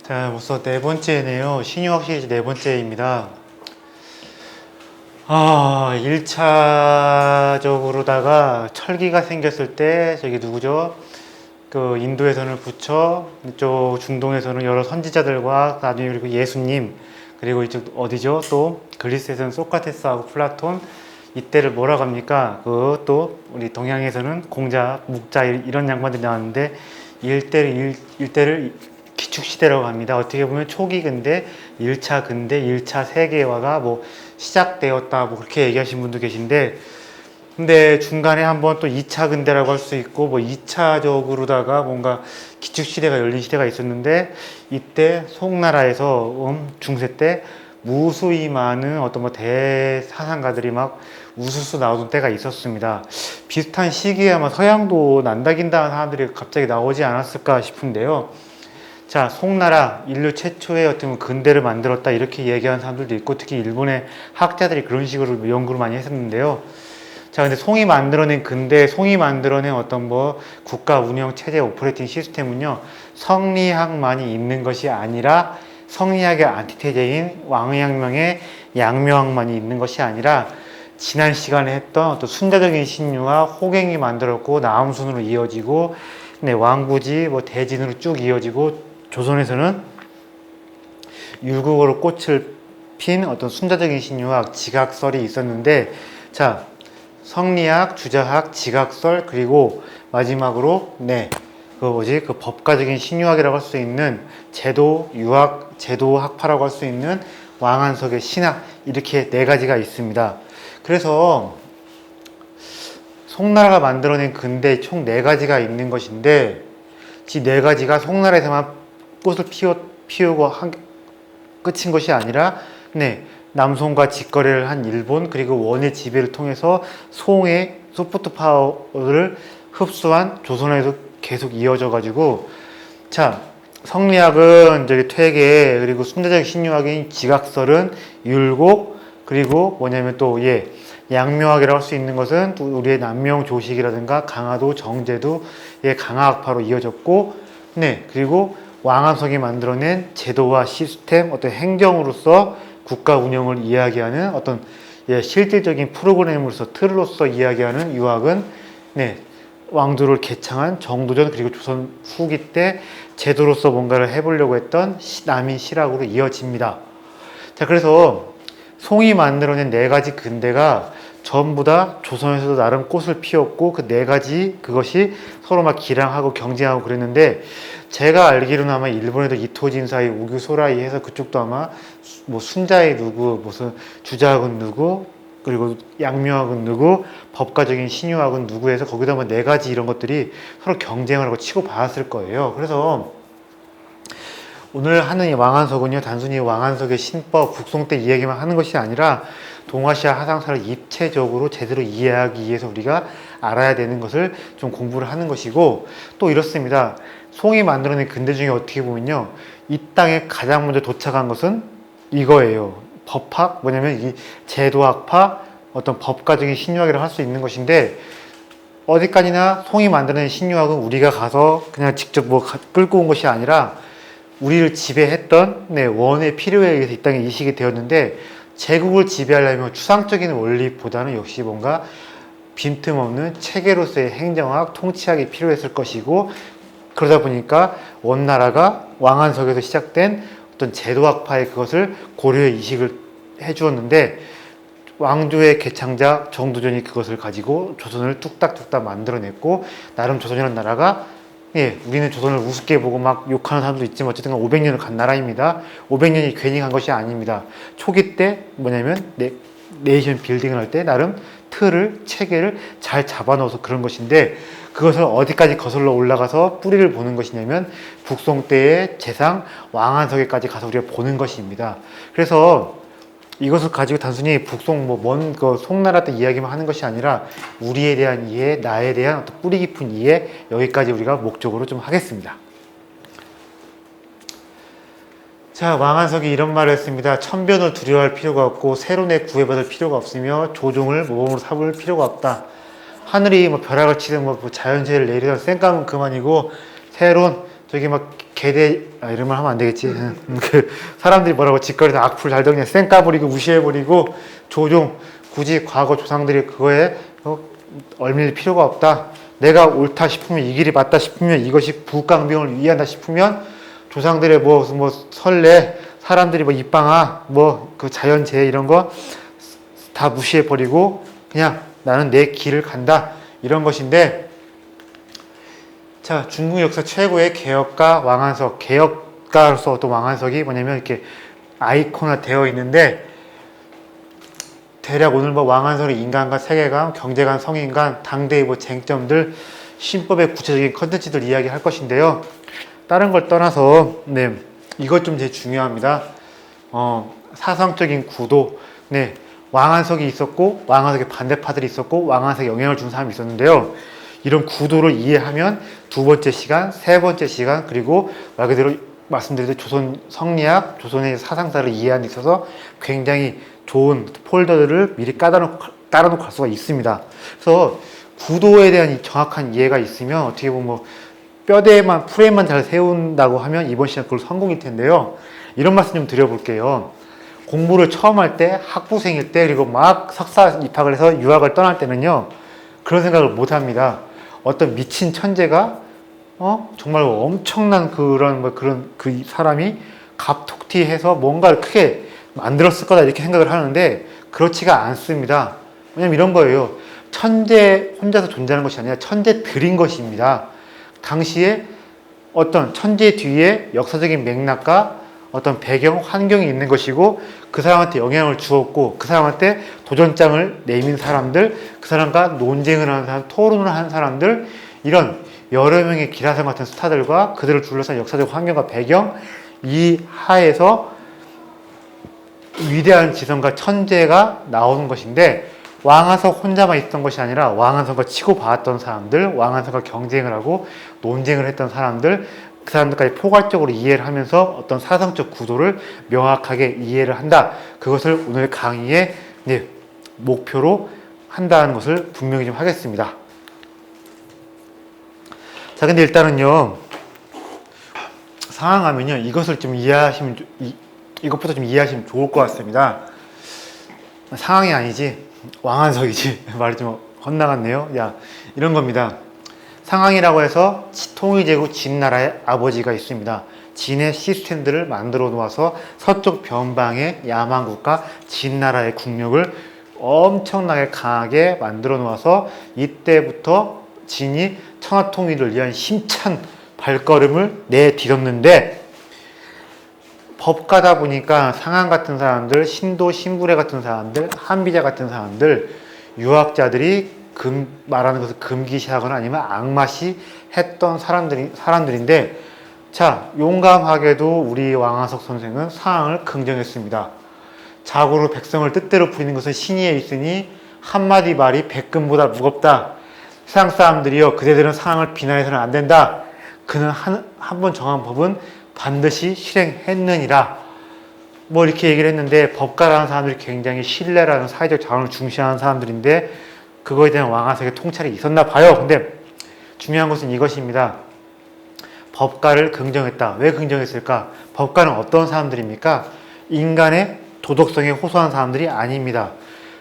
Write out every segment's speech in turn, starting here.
자, 벌써 네 번째네요. 신유학 시리즈 네 번째입니다. 1차적으로다가 철기가 생겼을 때, 저기 누구죠? 그 인도에서는 부처, 이쪽 중동에서는 여러 선지자들과 나중에 그리고 예수님, 그리고 이쪽 어디죠? 또 그리스에서는 소크라테스하고 플라톤, 이때를 뭐라고 합니까? 그 또 우리 동양에서는 공자, 묵자 이런 양반들이 나왔는데 일대를 기축시대라고 합니다. 어떻게 보면 초기 근대, 1차 근대, 1차 세계화가 뭐 시작되었다 뭐 그렇게 얘기하신 분도 계신데, 근데 중간에 한번 또 2차 근대라고 할 수 있고 뭐 2차적으로다가 뭔가 기축시대가 열린 시대가 있었는데, 이때 송나라에서 중세 때 무수히 많은 어떤 뭐 대사상가들이 막 우수수 나오던 때가 있었습니다. 비슷한 시기에 아마 서양도 난다긴다 하는 사람들이 갑자기 나오지 않았을까 싶은데요. 자, 송나라 인류 최초의 어떤 근대를 만들었다 이렇게 얘기하는 사람들도 있고, 특히 일본의 학자들이 그런 식으로 연구를 많이 했었는데요. 자, 근데 송이 만들어낸 근대, 송이 만들어낸 어떤 뭐 국가 운영 체제 오퍼레이팅 시스템은요, 성리학만이 있는 것이 아니라, 성리학의 안티테제인 왕의학명의 양묘학만이 있는 것이 아니라, 지난 시간에 했던 어떤 순자적인 신유와 호갱이 만들었고 나음순으로 이어지고, 네, 왕부지 뭐 대진으로 쭉 이어지고, 조선에서는 율곡으로 꽃을 핀 어떤 순자적인 신유학, 지각설이 있었는데, 자, 성리학, 주자학, 지각설, 그리고 마지막으로 그 법가적인 신유학이라고 할 수 있는 제도유학, 제도학파라고 할 수 있는 왕한석의 신학, 이렇게 네 가지가 있습니다. 그래서 송나라가 만들어낸 근대 총 네 가지가 있는 것인데, 이 네 가지가 송나라에서만 꽃을 피우고 끝인 것이 아니라, 남송과 직거래를 한 일본, 그리고 원의 지배를 통해서 송의 소프트 파워를 흡수한 조선에도 계속 이어져 가지고, 자, 성리학은 저기 퇴계, 그리고 순대적 신유학인 지각설은 율곡, 그리고 뭐냐면 또 양묘학이라고 할 수 있는 것은 우리의 남명 조식이라든가 강화도, 정제도의 강화학파로 이어졌고, 그리고 왕한석이 만들어낸 제도와 시스템, 어떤 행정으로서 국가 운영을 이야기하는 어떤 실질적인 프로그램으로서 틀로서 이야기하는 유학은 왕조를 개창한 정도전, 그리고 조선 후기 때 제도로서 뭔가를 해보려고 했던 남인 실학으로 이어집니다. 자, 그래서 송이 만들어낸 네 가지 근대가 전부 다 조선에서도 나름 꽃을 피웠고, 그 네 가지 그것이 서로 막 기량하고 경쟁하고 그랬는데, 제가 알기로는 아마 일본에도 이토진사이, 우규소라이 해서 그쪽도 아마 뭐 순자의 누구, 무슨 주자학은 누구, 그리고 양묘학은 누구, 법가적인 신유학은 누구 해서 거기다 뭐 네 가지 이런 것들이 서로 경쟁을 하고 치고 받았을 거예요. 그래서 오늘 하는 이 왕한석은요, 단순히 왕한석의 신법, 북송 때 이야기만 하는 것이 아니라 동아시아 하상사를 입체적으로 제대로 이해하기 위해서 우리가 알아야 되는 것을 좀 공부를 하는 것이고, 또 이렇습니다. 송이 만들어낸 근대 중에 어떻게 보면요, 이 땅에 가장 먼저 도착한 것은 이거예요. 법학, 뭐냐면 이 제도학파, 어떤 법가적인 신유학이라고 할 수 있는 것인데, 어디까지나 송이 만들어낸 신유학은 우리가 가서 그냥 직접 뭐 끌고 온 것이 아니라 우리를 지배했던 원의 필요에 의해서 이 땅에 이식이 되었는데, 제국을 지배하려면 추상적인 원리보다는 역시 뭔가 빈틈없는 체계로서의 행정학, 통치학이 필요했을 것이고, 그러다 보니까 원나라가 왕한석에서 시작된 어떤 제도학파의 그것을 고려에 이식을 해주었는데, 왕조의 개창자 정도전이 그것을 가지고 조선을 뚝딱뚝딱 만들어냈고, 나름 조선이라는 나라가 우리는 조선을 우습게 보고 막 욕하는 사람도 있지만 어쨌든 500년을 간 나라입니다. 500년이 괜히 간 것이 아닙니다. 초기 때 뭐냐면 네이션 빌딩을 할 때 나름 틀을, 체계를 잘 잡아넣어서 그런 것인데, 그것을 어디까지 거슬러 올라가서 뿌리를 보는 것이냐면 북송 때의 재상 왕한석에까지 가서 우리가 보는 것입니다. 그래서 이것을 가지고 단순히 북송 먼 송나라 때 이야기만 하는 것이 아니라 우리에 대한 이해, 나에 대한 어떤 뿌리 깊은 이해, 여기까지 우리가 목적으로 좀 하겠습니다. 자, 왕한석이 이런 말을 했습니다. 천변을 두려워할 필요가 없고 세론에 구애받을 필요가 없으며 조종을 모범으로 삼을 필요가 없다. 하늘이 벼락을 치든 자연재해를 내리든 쌩까면 그만이고, 세론 저기 막 개대 이런 말 하면 안 되겠지. 그 사람들이 뭐라고 짓거리서 악플 잘 적냐 쌩까버리고 무시해버리고 조종 굳이 과거 조상들이 그거에 얼밀 필요가 없다. 내가 옳다 싶으면 이 길이 맞다 싶으면 이것이 부강병을 위한다 싶으면 조상들의 뭐 설레 사람들이 뭐 입방아 뭐 그 자연재해 이런 거 다 무시해버리고 그냥 나는 내 길을 간다 이런 것인데 자 중국 역사 최고의 개혁가 왕한석 개혁가로서 어떤 왕한석이 뭐냐면 이렇게 아이콘화 되어 있는데 대략 오늘 뭐 왕한석의 인간과 세계관, 경제관, 성인관, 당대의 뭐 쟁점들, 신법의 구체적인 컨텐츠들 이야기할 것인데요. 다른 걸 떠나서 네 이것 좀 제일 중요합니다. 사상적인 구도, 네 왕한석이 있었고 왕한석의 반대파들이 있었고 왕한석에 영향을 준 사람이 있었는데요. 이런 구도를 이해하면 두 번째 시간, 세 번째 시간 그리고 말 그대로 말씀드린 조선 성리학, 조선의 사상사를 이해하는 데 있어서 굉장히 좋은 폴더들을 미리 깔아놓고 갈 수가 있습니다. 그래서 구도에 대한 정확한 이해가 있으면 어떻게 보면 뭐 뼈대만 프레임만 잘 세운다고 하면 이번 시간 그걸 성공일 텐데요. 이런 말씀 좀 드려볼게요. 공부를 처음 할 때 학부생일 때 그리고 막 석사 입학을 해서 유학을 떠날 때는요 그런 생각을 못 합니다. 어떤 미친 천재가 정말 엄청난 그런 그 사람이 갑툭튀해서 뭔가를 크게 만들었을 거다 이렇게 생각을 하는데 그렇지가 않습니다. 왜냐면 이런 거예요. 천재 혼자서 존재하는 것이 아니라 천재들인 것입니다. 당시에 어떤 천재 뒤에 역사적인 맥락과 어떤 배경, 환경이 있는 것이고 그 사람한테 영향을 주었고 그 사람한테 도전장을 내민 사람들, 그 사람과 논쟁을 하는 사람, 토론을 하는 사람들 이런 여러 명의 기라성 같은 스타들과 그들을 둘러싼 역사적 환경과 배경 이 하에서 위대한 지성과 천재가 나오는 것인데 왕한석 혼자만 있던 것이 아니라 왕한석과 치고받았던 사람들, 왕한석과 경쟁을 하고 논쟁을 했던 사람들 그 사람들까지 포괄적으로 이해를 하면서 어떤 사상적 구도를 명확하게 이해를 한다. 그것을 오늘 강의의 목표로 한다는 것을 분명히 좀 하겠습니다. 자, 근데 일단은요, 상황하면요, 이것을 좀 이해하시면, 이것부터 좀 이해하시면 좋을 것 같습니다. 상황이 아니지, 왕한석이지. 말이 좀 헛나갔네요. 야, 이런 겁니다. 상황이라고 해서 통일제국 진나라의 아버지가 있습니다. 진의 시스템들을 만들어 놓아서 서쪽 변방의 야만국가 진나라의 국력을 엄청나게 강하게 만들어 놓아서 이때부터 진이 천하통일을 위한 힘찬 발걸음을 내딛었는데 법가다 보니까 상한 같은 사람들, 신도, 신부래 같은 사람들, 한비자 같은 사람들, 유학자들이 말하는 것을 금기시하거나 아니면 악마시 했던 사람들인데 자, 용감하게도 우리 왕한석 선생은 상황을 긍정했습니다. 자고로 백성을 뜻대로 부리는 것은 신의에 있으니 한마디 말이 백금보다 무겁다. 세상 사람들이여 그대들은 상황을 비난해서는 안 된다. 그는 한 번 정한 법은 반드시 실행했느니라. 뭐 이렇게 얘기를 했는데 법가라는 사람들이 굉장히 신뢰라는 사회적 자원을 중시하는 사람들인데 그거에 대한 왕한석의 통찰이 있었나 봐요. 근데 중요한 것은 이것입니다. 법가를 긍정했다. 왜 긍정했을까? 법가는 어떤 사람들입니까? 인간의 도덕성에 호소한 사람들이 아닙니다.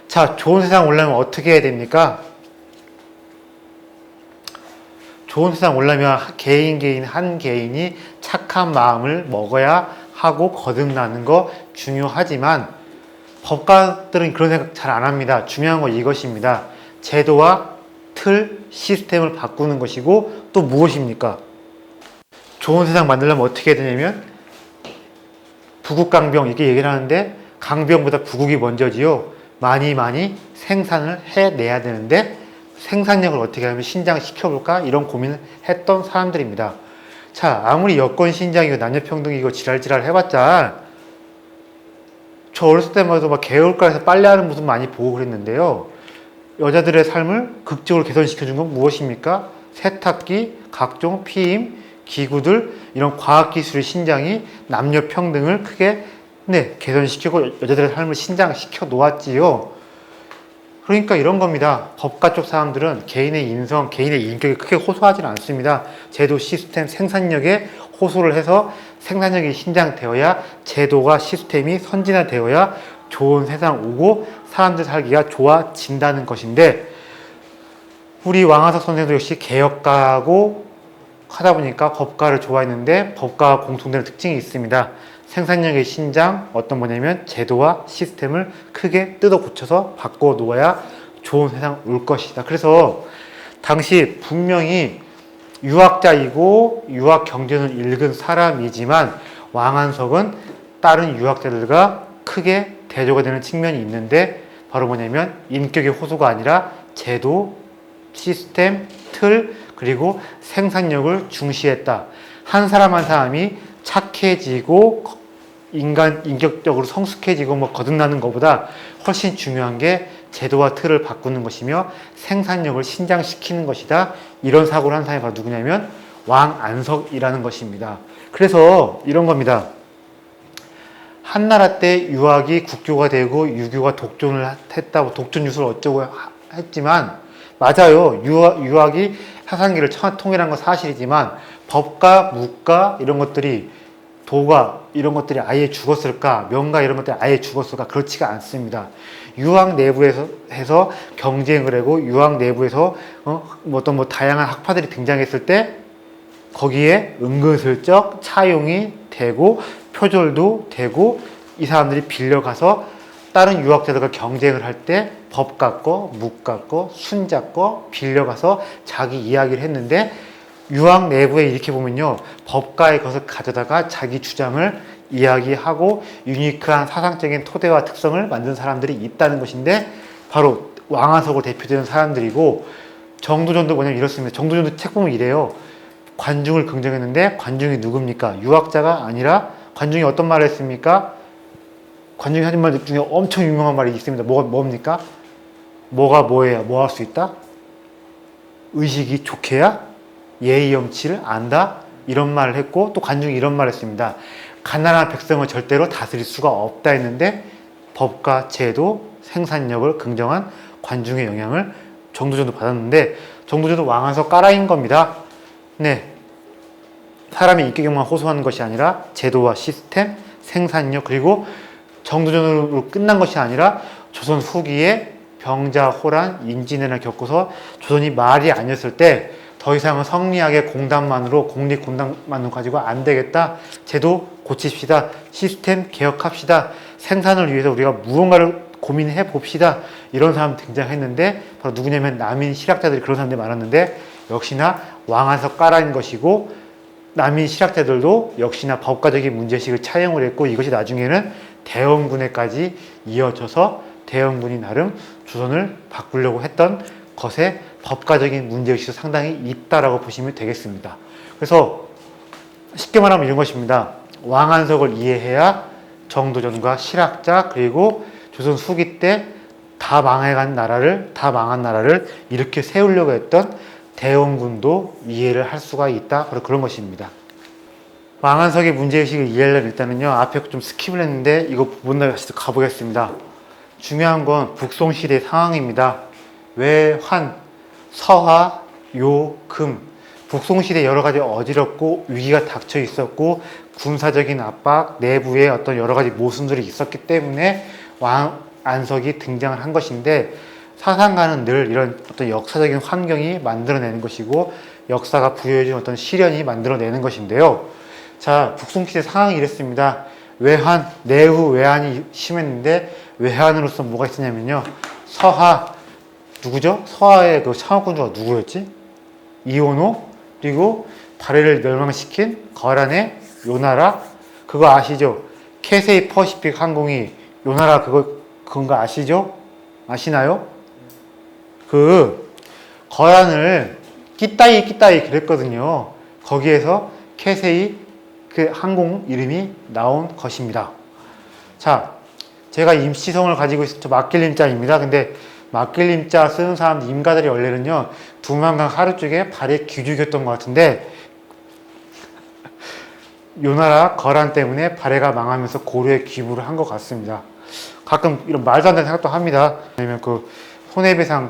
자, 좋은 세상 오려면 어떻게 해야 됩니까? 좋은 세상 오려면 개인 한 개인이 착한 마음을 먹어야 하고 거듭나는 거 중요하지만 법가들은 그런 생각 잘 안 합니다. 중요한 건 이것입니다. 제도와 틀, 시스템을 바꾸는 것이고 또 무엇입니까? 좋은 세상 만들려면 어떻게 해야 되냐면 부국강병 이렇게 얘기를 하는데 강병보다 부국이 먼저지요. 많이 생산을 해내야 되는데 생산력을 어떻게 하면 신장시켜볼까? 이런 고민을 했던 사람들입니다. 자, 아무리 여권 신장이고 남녀평등이고 지랄지랄 해봤자 저 어렸을 때마다 막 개울가에서 빨래하는 모습 많이 보고 그랬는데요. 여자들의 삶을 극적으로 개선시켜준 건 무엇입니까? 세탁기, 각종 피임, 기구들, 이런 과학기술의 신장이 남녀평등을 크게 개선시키고 여자들의 삶을 신장시켜 놓았지요. 그러니까 이런 겁니다. 법가 쪽 사람들은 개인의 인성, 개인의 인격에 크게 호소하지는 않습니다. 제도, 시스템, 생산력에 호소를 해서 생산력이 신장되어야 제도가 시스템이 선진화되어야 좋은 세상 오고 사람들 살기가 좋아진다는 것인데, 우리 왕한석 선생도 역시 개혁가고 하다 보니까 법가를 좋아했는데 법가와 공통되는 특징이 있습니다. 생산력의 신장, 어떤 뭐냐면 제도와 시스템을 크게 뜯어 고쳐서 바꿔 놓아야 좋은 세상 올 것이다. 그래서 당시 분명히 유학자이고 유학 경전을 읽은 사람이지만 왕한석은 다른 유학자들과 크게 대조가 되는 측면이 있는데, 바로 뭐냐면 인격의 호소가 아니라 제도, 시스템, 틀, 그리고 생산력을 중시했다. 한 사람 한 사람이 착해지고 인격적으로 성숙해지고 뭐 거듭나는 것보다 훨씬 중요한 게 제도와 틀을 바꾸는 것이며 생산력을 신장시키는 것이다. 이런 사고를 한 사람이 바로 누구냐면 왕안석이라는 것입니다. 그래서 이런 겁니다. 한나라 때 유학이 국교가 되고 유교가 독존을 했다고, 독존 유술 어쩌고 했지만, 맞아요. 유학이 사상기를 통일한 건 사실이지만 법가, 무가 이런 것들이, 도가 이런 것들이 아예 죽었을까? 명가 이런 것들이 아예 죽었을까? 그렇지가 않습니다. 유학 내부에서 해서 경쟁을 하고 유학 내부에서 어떤 다양한 학파들이 등장했을 때 거기에 은근슬쩍 차용이 되고 표절도 되고, 이 사람들이 빌려가서 다른 유학자들과 경쟁을 할 때 법가 거, 무가 거, 순자 거 빌려가서 자기 이야기를 했는데, 유학 내부에 이렇게 보면요, 법가의 것을 가져다가 자기 주장을 이야기하고 유니크한 사상적인 토대와 특성을 만든 사람들이 있다는 것인데, 바로 왕한석으로 대표되는 사람들이고, 정두전도 뭐냐면 이렇습니다. 정두전도 책 보면 이래요. 관중을 긍정했는데 관중이 누굽니까? 유학자가 아니라, 관중이 어떤 말을 했습니까? 관중이 하는 말 중에 엄청 유명한 말이 있습니다. 뭡니까? 뭐가 뭐예요? 뭐 할 수 있다? 의식이 좋게야? 예의 염치를 안다? 이런 말을 했고, 또 관중이 이런 말을 했습니다. 가난한 백성을 절대로 다스릴 수가 없다 했는데, 법과 제도, 생산력을 긍정한 관중의 영향을 정두전도 받았는데, 정두전도 왕한석 까라인 겁니다. 네, 사람의 인격만 호소하는 것이 아니라 제도와 시스템, 생산력, 그리고 정두전으로 끝난 것이 아니라 조선 후기에 병자, 호란, 임진왜란을 겪고서 조선이 말이 아니었을 때 더 이상은 성리학의 공단만으로, 공립 공단만으로 가지고 안 되겠다. 제도 고칩시다. 시스템 개혁합시다. 생산을 위해서 우리가 무언가를 고민해 봅시다. 이런 사람 등장했는데, 바로 누구냐면 남인 실학자들이 그런 사람들이 많았는데, 역시나 왕한석 까라인 것이고, 남인 실학자들도 역시나 법가적인 문제의식을 차용을 했고, 이것이 나중에는 대원군에까지 이어져서 대원군이 나름 조선을 바꾸려고 했던 것에 법가적인 문제의식도 상당히 있다라고 보시면 되겠습니다. 그래서 쉽게 말하면 이런 것입니다. 왕한석을 이해해야 정도전과 실학자, 그리고 조선 후기 때 다 망한 나라를 이렇게 세우려고 했던 대원군도 이해를 할 수가 있다. 바로 그런 것입니다. 왕한석의 문제의식을 이해하려면 일단은요, 앞에 좀 스킵을 했는데 이거 못 나가서 가보겠습니다. 중요한 건 북송시대 상황입니다. 외환, 서하, 요, 금. 북송시대 여러 가지 어지럽고 위기가 닥쳐 있었고 군사적인 압박, 내부에 어떤 여러 가지 모순들이 있었기 때문에 왕안석이 등장을 한 것인데, 사상가는 늘 이런 어떤 역사적인 환경이 만들어내는 것이고 역사가 부여해준 어떤 시련이 만들어내는 것인데요. 자, 북송시대 상황이 이랬습니다. 외환, 내후 외환이 심했는데, 외환으로서 뭐가 있었냐면요, 서하, 누구죠? 서하의 그 창업군주가 누구였지? 이원호, 그리고 발해를 멸망시킨 거란의 요나라. 그거 아시죠? 캐세이 퍼시픽 항공이 요나라 그건 아시죠? 아시나요? 그 거란을 끼따이 그랬거든요. 거기에서 캐세이 그 항공 이름이 나온 것입니다. 자, 제가 임시성을 가지고 있었죠. 막길림자입니다. 근데 막길림자 쓰는 사람 임가들이 원래는요, 두만강 하루 쪽에 발에 기죽였던 것 같은데, 요나라 거란 때문에 발해가 망하면서 고려에 기부를 한 것 같습니다. 가끔 이런 말도 안 되는 생각도 합니다. 아니면 그 손해배상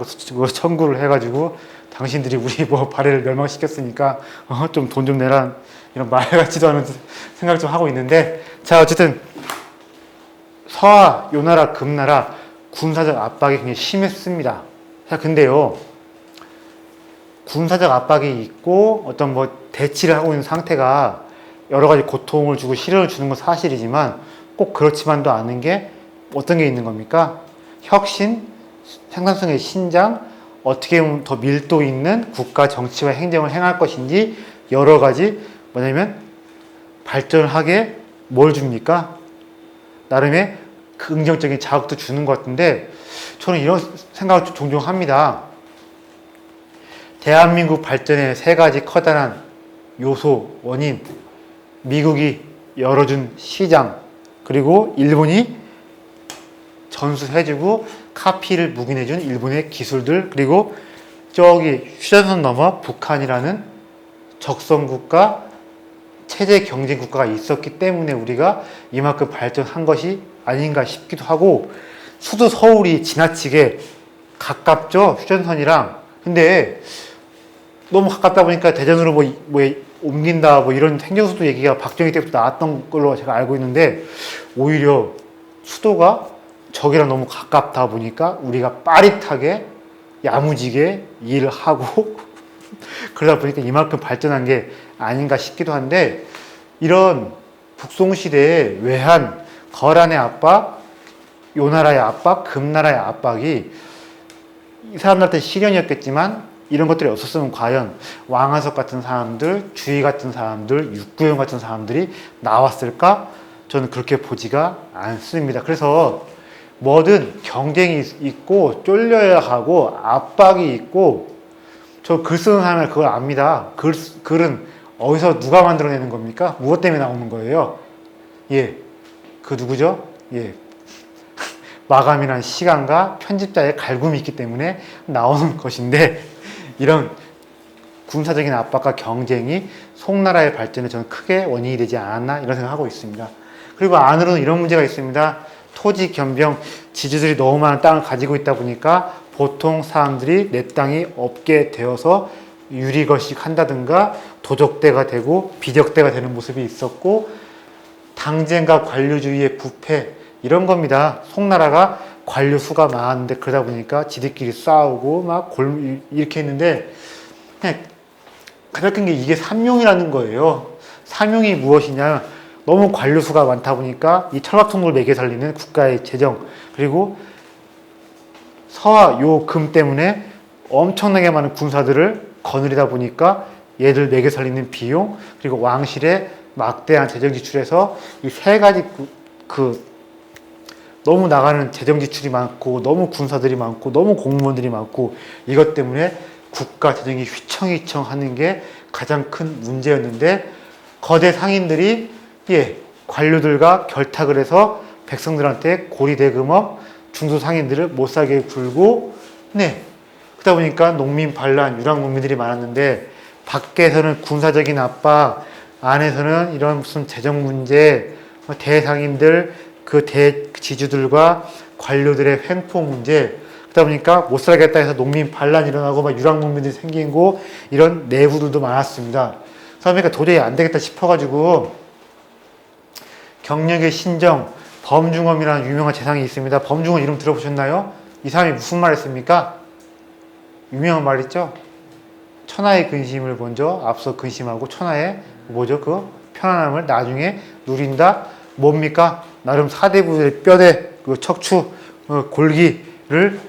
청구를 해가지고 당신들이 우리 발해를 멸망시켰으니까 좀 돈 좀 내라, 이런 말 같지도 않은 생각 좀 하고 있는데, 자, 어쨌든 서하, 요나라, 금나라 군사적 압박이 굉장히 심했습니다. 자, 근데요, 군사적 압박이 있고 어떤 뭐 대치를 하고 있는 상태가 여러 가지 고통을 주고 시련을 주는 건 사실이지만 꼭 그렇지만도 않은 게 어떤 게 있는 겁니까? 혁신, 생산성의 신장, 어떻게 보면 더 밀도 있는 국가 정치와 행정을 행할 것인지 여러 가지 뭐냐면 발전을 하게 뭘 줍니까? 나름의 긍정적인 자극도 주는 것 같은데 저는 이런 생각을 종종 합니다. 대한민국 발전의 세 가지 커다란 요소, 원인, 미국이 열어준 시장, 그리고 일본이 전수해주고 카피를 묵인해준 일본의 기술들, 그리고 저기 휴전선 넘어 북한이라는 적성국가, 체제 경쟁 국가가 있었기 때문에 우리가 이만큼 발전한 것이 아닌가 싶기도 하고, 수도 서울이 지나치게 가깝죠, 휴전선이랑. 근데 너무 가깝다 보니까 대전으로 뭐 옮긴다 뭐 이런 행정수도 얘기가 박정희 때부터 나왔던 걸로 제가 알고 있는데, 오히려 수도가 저기랑 너무 가깝다 보니까 우리가 빠릿하게 야무지게 일을 하고 그러다 보니까 이만큼 발전한 게 아닌가 싶기도 한데, 이런 북송시대의 외환, 거란의 압박, 요나라의 압박, 금나라의 압박이 이 사람들한테 시련이었겠지만 이런 것들이 없었으면 과연 왕하석 같은 사람들, 주의 같은 사람들, 육구형 같은 사람들이 나왔을까? 저는 그렇게 보지가 않습니다. 그래서 뭐든 경쟁이 있고 쫄려야 하고 압박이 있고, 저 글 쓰는 사람은 그걸 압니다. 글은 어디서 누가 만들어내는 겁니까? 무엇 때문에 나오는 거예요? 예, 그 누구죠? 예, 마감이란 시간과 편집자의 갈굼이 있기 때문에 나오는 것인데, 이런 군사적인 압박과 경쟁이 송나라의 발전에 저는 크게 원인이 되지 않았나 이런 생각을 하고 있습니다. 그리고 안으로는 이런 문제가 있습니다. 토지 겸병, 지주들이 너무 많은 땅을 가지고 있다 보니까 보통 사람들이 내 땅이 없게 되어서 유리거식 한다든가 도적대가 되고 비적대가 되는 모습이 있었고, 당쟁과 관료주의의 부패, 이런 겁니다. 송나라가 관료 수가 많은데 그러다 보니까 지들끼리 싸우고 막 이렇게 했는데, 그냥 가장 큰 게 이게 삼룡이라는 거예요. 삼룡이 무엇이냐? 너무 관료 수가 많다 보니까 이 철밥통을 매개 살리는 국가의 재정, 그리고 서와 요 금 때문에 엄청나게 많은 군사들을 거느리다 보니까 얘들 매개 살리는 비용, 그리고 왕실의 막대한 재정 지출에서 이 세 가지 너무 나가는 재정 지출이 많고, 너무 군사들이 많고, 너무 공무원들이 많고, 이것 때문에 국가 재정이 휘청휘청 하는 게 가장 큰 문제였는데, 거대 상인들이 관료들과 결탁을 해서 백성들한테 고리대금업, 중소상인들을 못살게 굴고, 그러다 보니까 농민 반란, 유랑 농민들이 많았는데, 밖에서는 군사적인 압박, 안에서는 이런 무슨 재정 문제, 대상인들, 그 대지주들과 관료들의 횡포 문제, 그러다 보니까 못 살겠다 해서 농민 반란 일어나고 막 유랑 농민들이 생기고 이런 내부들도 많았습니다. 그러니까 도저히 안 되겠다 싶어가지고 경력의 신정, 범중엄이라는 유명한 재상이 있습니다. 범중엄 이름 들어보셨나요? 이 사람이 무슨 말 했습니까? 유명한 말 있죠? 천하의 근심을 먼저 앞서 근심하고 천하의 그 편안함을 나중에 누린다. 뭡니까? 나름 사대부들의 뼈대, 척추, 골기를,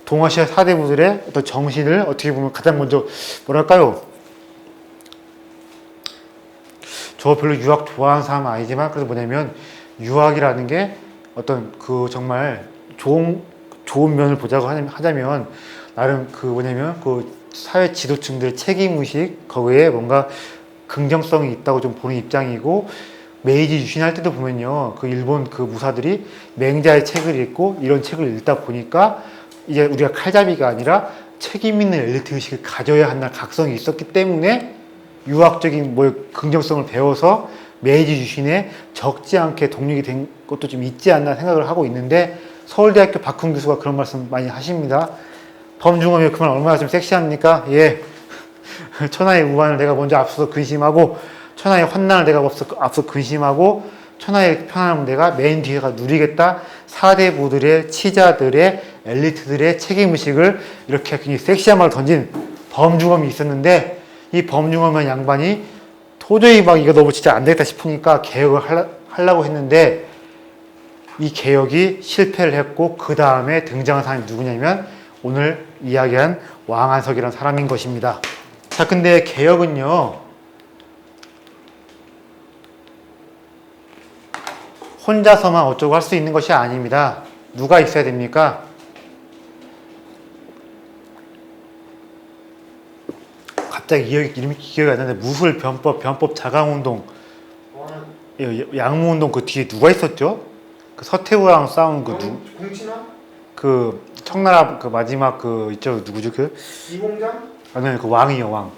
동아시아 사대부들의 어떤 정신을 어떻게 보면 가장 먼저 뭐랄까요? 저 별로 유학 좋아하는 사람은 아니지만, 그래서 뭐냐면 유학이라는 게 어떤 정말 좋은 면을 보자고 하자면 나름 뭐냐면 사회 지도층들의 책임의식, 거기에 뭔가 긍정성이 있다고 좀 보는 입장이고, 메이지 유신할 때도 보면요, 일본 무사들이 맹자의 책을 읽고 이런 책을 읽다 보니까 이제 우리가 칼잡이가 아니라 책임 있는 엘리트 의식을 가져야 한다는 각성이 있었기 때문에 유학적인 긍정성을 배워서 메이지 유신에 적지 않게 독립이 된 것도 좀 있지 않나 생각을 하고 있는데, 서울대학교 박훈 교수가 그런 말씀 많이 하십니다. 범중엄이 그말 얼마나 좀 섹시합니까? 예. 천하의 우환을 내가 먼저 앞서서 근심하고 천하의 환난을 내가 앞서 근심하고 천하의 편안함을 내가 맨 뒤에가 누리겠다. 사대부들의 치자들의 엘리트들의 책임의식을 이렇게 굉장히 섹시한 말을 던진 범중엄이 있었는데, 이 범중엄한 양반이 도저히 막 이거 너무 진짜 안 되겠다 싶으니까 개혁을 하려고 했는데, 이 개혁이 실패를 했고 그 다음에 등장한 사람이 누구냐면 오늘 이야기한 왕안석이라는 사람인 것입니다. 자, 근데 개혁은요, 혼자서만 어쩌고 할 수 있는 것이 아닙니다. 누가 있어야 됩니까? 갑자기 이름이 기억이 안 나는데, 무술, 변법, 자강운동, 양무운동 그 뒤에 누가 있었죠? 그 서태후랑 싸운 그 공친왕? 그 청나라 그 마지막 그 있죠, 누구죠 그? 이공장? 아니 그 왕이요, 왕.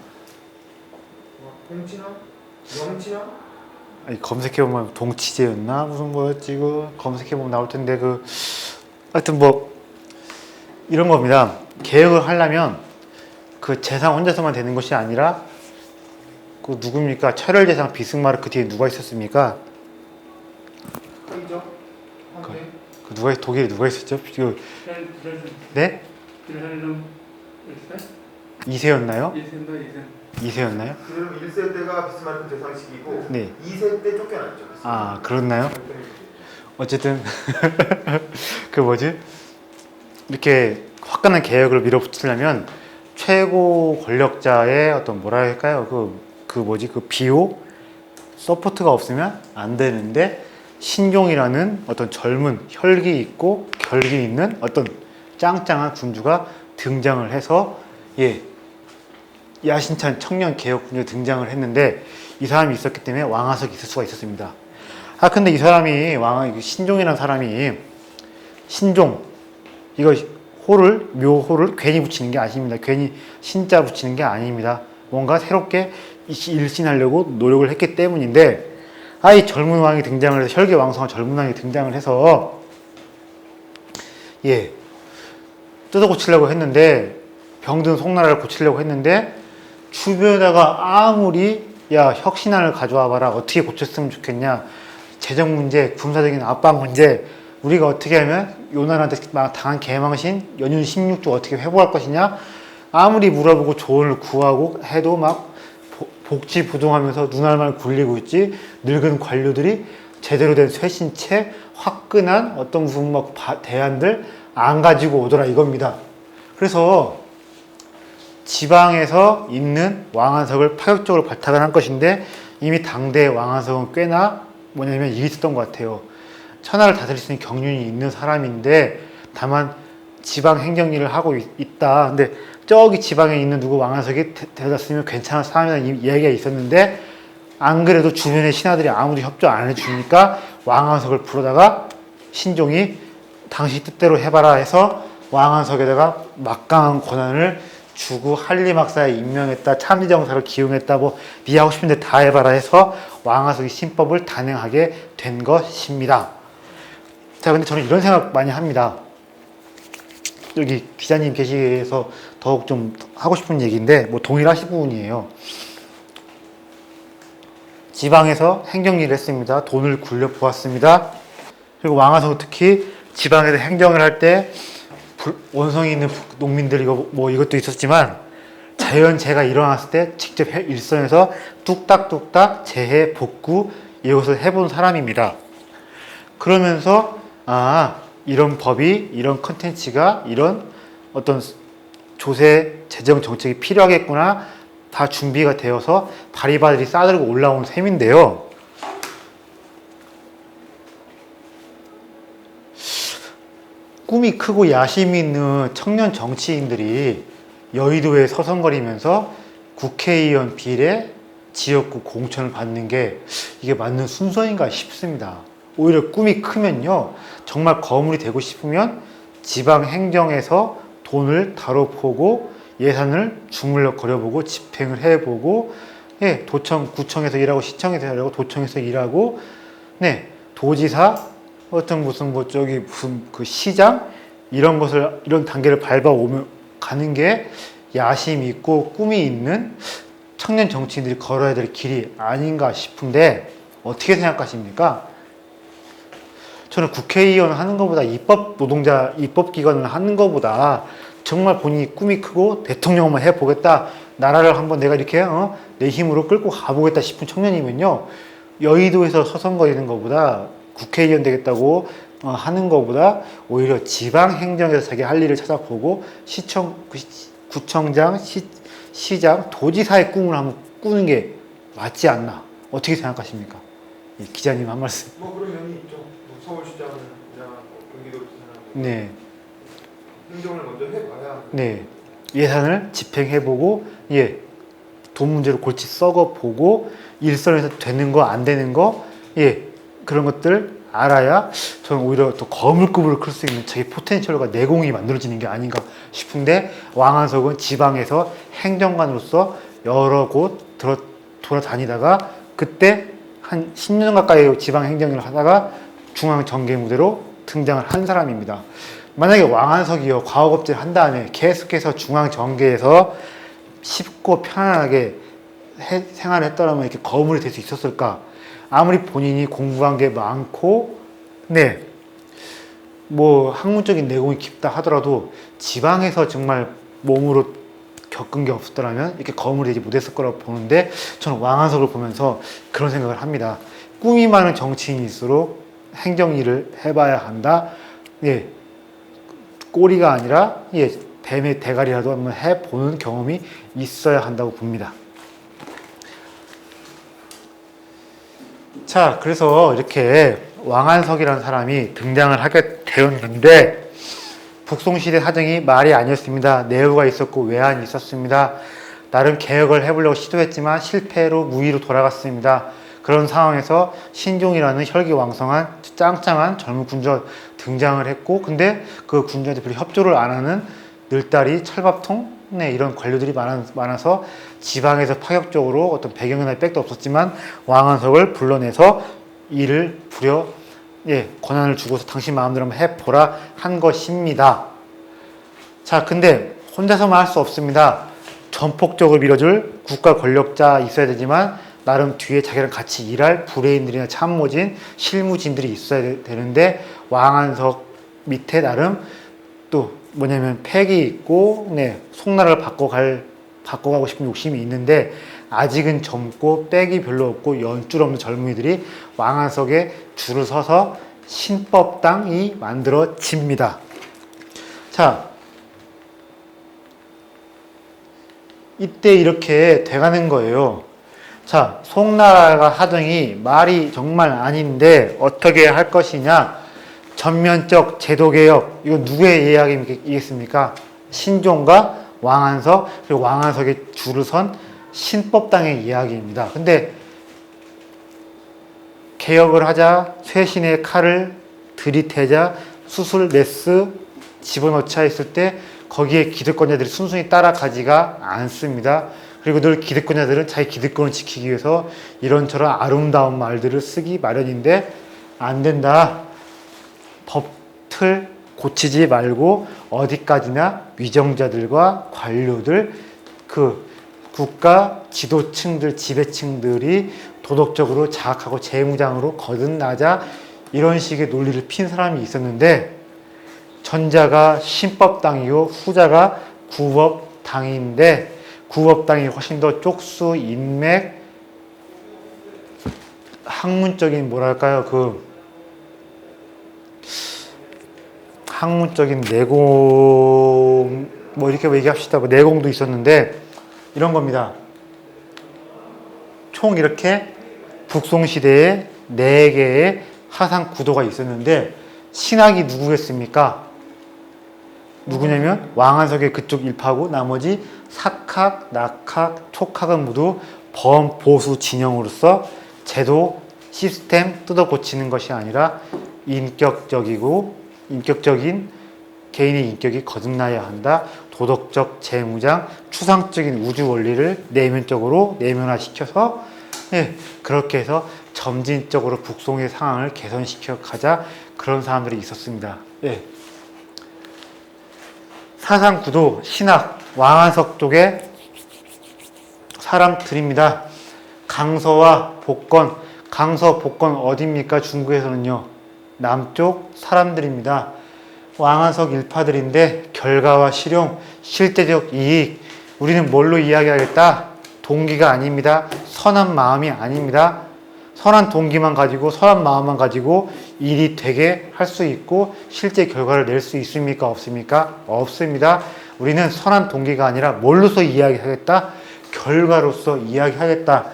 공친왕? 영친왕? 아니 검색해보면 동치제였나 무슨 뭐였지, 그 검색해보면 나올 텐데, 그 하여튼 뭐 이런 겁니다. 개혁을 하려면 그 재상 혼자서만 되는 것이 아니라 그 누굽니까? 철혈재상 비스마르크 뒤에 누가 있었습니까? 카이저? 한테? 그 누가 독일에 누가 있었죠? 그 네? 이세였나요? 이세였나요? 그럼 1세 때가 비스마르크 재상식이고 네. 2세 때 쫓겨났죠. 아, 그렇나요? 어쨌든 그 뭐지? 이렇게 화끈한 개혁을 밀어붙이려면 최고 권력자의 어떤 뭐라 할까요? 그 뭐지? 그 비호? 서포트가 없으면 안 되는데, 신종이라는 어떤 젊은 혈기 있고 결기 있는 어떤 짱짱한 군주가 등장을 해서, 예, 야심찬 청년 개혁 군주가 등장을 했는데, 이 사람이 있었기 때문에 왕아석이 있을 수가 있었습니다. 아, 근데 이 사람이 신종이라는 사람이, 신종, 이거 묘호를 괜히 붙이는 게 아닙니다. 괜히 신자 붙이는 게 아닙니다. 뭔가 새롭게 일신하려고 노력을 했기 때문인데, 이 젊은 왕이 등장을 해서, 혈기왕성한 젊은 왕이 등장을 해서, 예, 뜯어 고치려고 했는데, 병든 송나라를 고치려고 했는데, 주변에다가 아무리 야 혁신안을 가져와 봐라, 어떻게 고쳤으면 좋겠냐, 재정 문제, 군사적인 압박 문제, 우리가 어떻게 하면 요나라한테 당한 개망신 연륜 16조 어떻게 회복할 것이냐, 아무리 물어보고 조언을 구하고 해도 막 복지부동하면서 눈알만 굴리고 있지, 늙은 관료들이 제대로 된 쇄신체, 화끈한 어떤 무슨 막 대안들 안 가지고 오더라 이겁니다. 그래서 지방에서 있는 왕안석을 파격적으로 발탁을 한 것인데, 이미 당대 왕안석은 꽤나 뭐냐면 이게 있었던 것 같아요. 천하를 다스릴 수 있는 경륜이 있는 사람인데, 다만 지방 행정 일을 하고 있다. 근데 저기 지방에 있는 누구 왕안석이 데려다 쓰면 괜찮은 사람이라는 이야기가 있었는데, 안 그래도 주변의 신하들이 아무도 협조 안 해주니까 왕안석을 부르다가 신종이 당시 뜻대로 해봐라 해서 왕안석에다가 막강한 권한을 주고 한리막사에 임명했다, 참리정사를 기용했다, 뭐 네 하고 싶은데 다 해봐라 해서 왕안석이 신법을 단행하게 된 것입니다. 자, 근데 저는 이런 생각 많이 합니다. 여기 기자님 계시서 더욱 좀 하고 싶은 얘기인데, 뭐 동일하신 부분이에요. 지방에서 행정일을 했습니다. 돈을 굴려 보았습니다. 그리고 왕안석은 특히 지방에서 행정을 할 때 원성이 있는 농민들 이것도 있었지만, 자연재해가 일어났을 때 직접 일선에서 뚝딱뚝딱 재해 복구 이것을 해본 사람입니다. 그러면서 이런 법이, 이런 컨텐츠가, 이런 어떤 조세 재정 정책이 필요하겠구나, 다 준비가 되어서 바리바리 싸들고 올라온 셈인데요. 꿈이 크고 야심이 있는 청년 정치인들이 여의도에 서성거리면서 국회의원 비례 지역구 공천을 받는 게 이게 맞는 순서인가 싶습니다. 오히려 꿈이 크면요, 정말 거물이 되고 싶으면 지방 행정에서 돈을 다뤄보고 예산을 주물럭 거려보고 집행을 해보고, 예, 도청, 구청에서 일하고 시청에서 일하고 도청에서 일하고, 네, 도지사, 어떤 무슨 그 시장 이런 단계를 밟아오면 가는 게 야심 있고 꿈이 있는 청년 정치인들이 걸어야 될 길이 아닌가 싶은데 어떻게 생각하십니까? 저는 국회의원 하는 것보다 입법 노동자 입법기관을 하는 것보다 정말 본인이 꿈이 크고 대통령만 해보겠다, 나라를 한번 내가 이렇게 내 힘으로 끌고 가보겠다 싶은 청년이면요, 여의도에서 서성거리는 것보다 국회의원 되겠다고 하는 것보다 오히려 지방행정에서 자기 할 일을 찾아보고 구청장, 시장, 도지사의 꿈을 한번 꾸는 게 맞지 않나, 어떻게 생각하십니까? 이 기자님 한 말씀. 뭐 그런 면이 있죠. 뭐 서울시장이나 경기도지사나 네. 행정을 먼저 해봐야. 네, 예산을 집행해보고, 예, 돈 문제로 골치 썩어보고, 일선에서 되는 거, 안 되는 거, 예, 그런 것들 알아야 저는 오히려 더 거물급으로 클 수 있는 자기 포텐셜과 내공이 만들어지는 게 아닌가 싶은데, 왕한석은 지방에서 행정관으로서 여러 곳 돌아다니다가 그때 한 10년 가까이 지방 행정을 하다가 중앙 정계 무대로 등장을 한 사람입니다. 만약에 왕한석이요, 과학업제를 한 다음에 계속해서 중앙 정계에서 쉽고 편안하게 생활을 했더라면 이렇게 거물이 될 수 있었을까? 아무리 본인이 공부한 게 많고, 네, 뭐 학문적인 내공이 깊다 하더라도 지방에서 정말 몸으로 겪은 게 없었더라면 이렇게 거물이 되지 못했을 거라고 보는데, 저는 왕한석을 보면서 그런 생각을 합니다. 꿈이 많은 정치인일수록 행정 일을 해봐야 한다. 예, 꼬리가 아니라, 예, 뱀의 대가리라도 한번 해보는 경험이 있어야 한다고 봅니다. 자, 그래서 이렇게 왕한석이라는 사람이 등장을 하게 되었는데, 북송시대 사정이 말이 아니었습니다. 내후가 있었고 외환이 있었습니다. 나름 개혁을 해보려고 시도했지만 실패로 무위로 돌아갔습니다. 그런 상황에서 신종이라는 혈기왕성한 짱짱한 젊은 군주가 등장을 했고, 근데 그 군주한테 별로 협조를 안 하는 늘다리, 철밥통, 네, 이런 관료들이 많아서 지방에서 파격적으로 어떤 배경이나 백도 없었지만 왕한석을 불러내서 이를 부려, 예, 권한을 주고서 당신 마음대로 한번 해보라 한 것입니다. 자, 근데 혼자서만 할 수 없습니다. 전폭적으로 밀어줄 국가 권력자 있어야 되지만 나름 뒤에 자기랑 같이 일할 브레인들이나 참모진, 실무진들이 있어야 되는데, 왕한석 밑에 나름 또 뭐냐면 팩이 있고, 네, 송나라를 바꿔가고 싶은 욕심이 있는데, 아직은 젊고 빽이 별로 없고 연줄 없는 젊은이들이 왕한석에 줄을 서서 신법당이 만들어집니다. 자, 이때 이렇게 돼가는 거예요. 자, 송나라가 하더니 말이 정말 아닌데 어떻게 할 것이냐? 전면적 제도개혁. 이거 누구의 이야기이겠습니까? 신종과 왕한석, 그리고 왕한석의 줄을 선 신법당의 이야기입니다. 근데 개혁을 하자, 쇄신의 칼을 들이대자, 수술 메스 집어넣자 했을 때 거기에 기득권자들이 순순히 따라가지가 않습니다. 그리고 늘 기득권자들은 자기 기득권을 지키기 위해서 이런저런 아름다운 말들을 쓰기 마련인데, 안 된다. 법틀 고치지 말고 어디까지나 위정자들과 관료들, 그 국가 지도층들, 지배층들이 도덕적으로 자악하고 재무장으로 거듭나자, 이런 식의 논리를 핀 사람이 있었는데, 전자가 신법당이고 후자가 구법당인데, 구법당이 훨씬 더 쪽수, 인맥, 학문적인 뭐랄까요, 학문적인 내공, 뭐 이렇게 얘기합시다. 뭐 내공도 있었는데, 이런 겁니다. 총 이렇게 북송시대에 4개의 하상 구도가 있었는데, 신학이 누구겠습니까? 누구냐면 왕한석의 그쪽 일파고, 나머지 사학, 낙학, 촉학은 모두 범보수 진영으로서 제도, 시스템 뜯어 고치는 것이 아니라 인격적인 개인의 인격이 거듭나야 한다. 도덕적 재무장, 추상적인 우주 원리를 내면적으로 내면화시켜서, 예, 그렇게 해서 점진적으로 북송의 상황을 개선시켜 가자, 그런 사람들이 있었습니다. 예. 사상구도, 신학, 왕한석 쪽에 사람들입니다. 강서와 복건, 강서, 복건 어디입니까? 중국에서는요. 남쪽 사람들입니다. 왕한석 일파들인데 결과와 실용, 실제적 이익, 우리는 뭘로 이야기하겠다? 동기가 아닙니다. 선한 마음이 아닙니다. 선한 동기만 가지고 선한 마음만 가지고 일이 되게 할 수 있고 실제 결과를 낼 수 있습니까? 없습니까? 없습니다. 우리는 선한 동기가 아니라 뭘로서 이야기하겠다? 결과로서 이야기하겠다.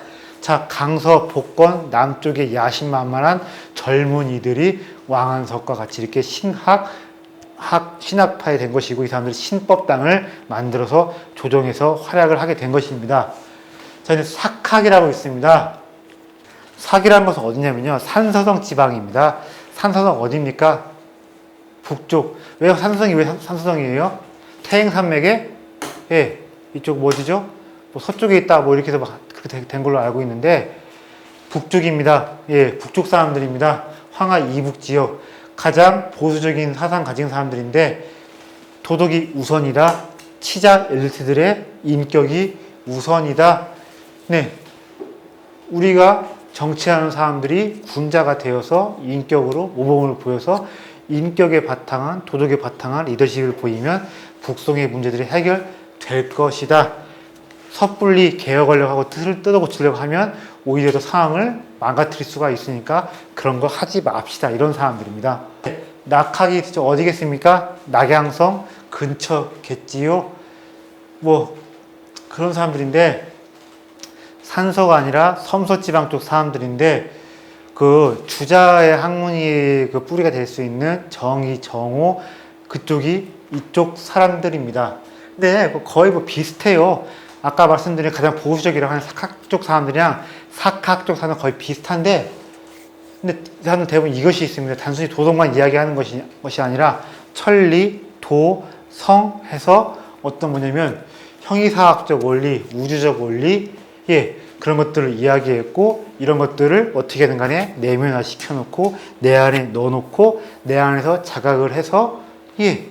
자, 강서, 복건, 남쪽의 야심만만한 젊은이들이 왕한석과 같이 이렇게 신학파에 된 것이고 이 사람들이 신법당을 만들어서 조정해서 활약을 하게 된 것입니다. 자, 이제 삭학이라고 있습니다. 삭이라는 것은 어디냐면요. 산서성 지방입니다. 산서성 어디입니까? 북쪽. 왜 산서성이 왜 산서성이에요? 태행산맥에 예, 이쪽 뭐지죠? 뭐 서쪽에 있다 뭐 이렇게 해서 막 그렇게 된 걸로 알고 있는데 북쪽입니다. 예, 북쪽 사람들입니다. 황하 이북 지역 가장 보수적인 사상 가진 사람들인데 도덕이 우선이다. 치자 엘리트들의 인격이 우선이다. 네, 우리가 정치하는 사람들이 군자가 되어서 인격으로 모범을 보여서 인격에 바탕한 도덕에 바탕한 리더십을 보이면 북송의 문제들이 해결될 것이다. 섣불리 개혁하려고 하고 뜻을 뜯어고치려고 하면 오히려 더 상황을 망가뜨릴 수가 있으니까 그런 거 하지 맙시다. 이런 사람들입니다. 낙학이 어디겠습니까? 낙양성 근처겠지요. 뭐 그런 사람들인데 산서가 아니라 섬서지방 쪽 사람들인데 그 주자의 학문이 그 뿌리가 될 수 있는 정의, 정오 그쪽이 이쪽 사람들입니다. 근데 거의 뭐 비슷해요. 아까 말씀드린 가장 보수적이라고 하는 사학 쪽 사람들이랑 사학 쪽 사람은 거의 비슷한데 근데 사람은 대부분 이것이 있습니다. 단순히 도덕만 이야기하는 것이 아니라 천리, 도, 성 해서 어떤 뭐냐면 형이사학적 원리, 우주적 원리 예, 그런 것들을 이야기했고 이런 것들을 어떻게든 간에 내면화 시켜놓고 내 안에 넣어놓고 내 안에서 자각을 해서 예,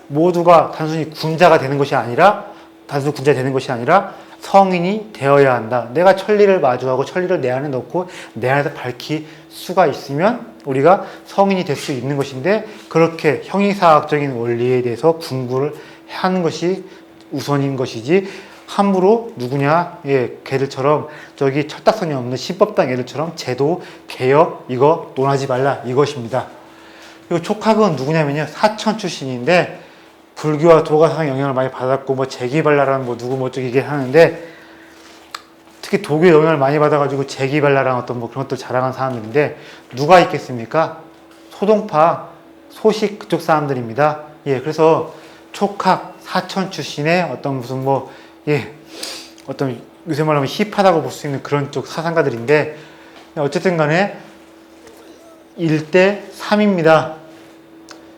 모두가 단순히 군자가 되는 것이 아니라 단순히 군자 되는 것이 아니라 성인이 되어야 한다. 내가 천리를 마주하고 천리를 내 안에 넣고 내 안에서 밝힐 수가 있으면 우리가 성인이 될 수 있는 것인데 그렇게 형이사학적인 원리에 대해서 공부를 하는 것이 우선인 것이지 함부로 누구냐 예, 걔들처럼 저기 철딱선이 없는 신법당 애들처럼 제도 개혁 이거 논하지 말라 이것입니다. 그리고 촉학은 누구냐면요 사천 출신인데 불교와 도가상 영향을 많이 받았고 뭐 재기발랄한 뭐 누구 뭐 어쩌기 이게 하는데 특히 도교의 영향을 많이 받아가지고 재기발랄한 어떤 뭐 그런 것들 자랑한 사람들인데 누가 있겠습니까? 소동파 소식 그쪽 사람들입니다. 예, 그래서 촉학 사천 출신의 어떤 무슨 뭐 예, 어떤 요새 말하면 힙하다고 볼 수 있는 그런 쪽 사상가들인데 어쨌든 간에 1대 3입니다.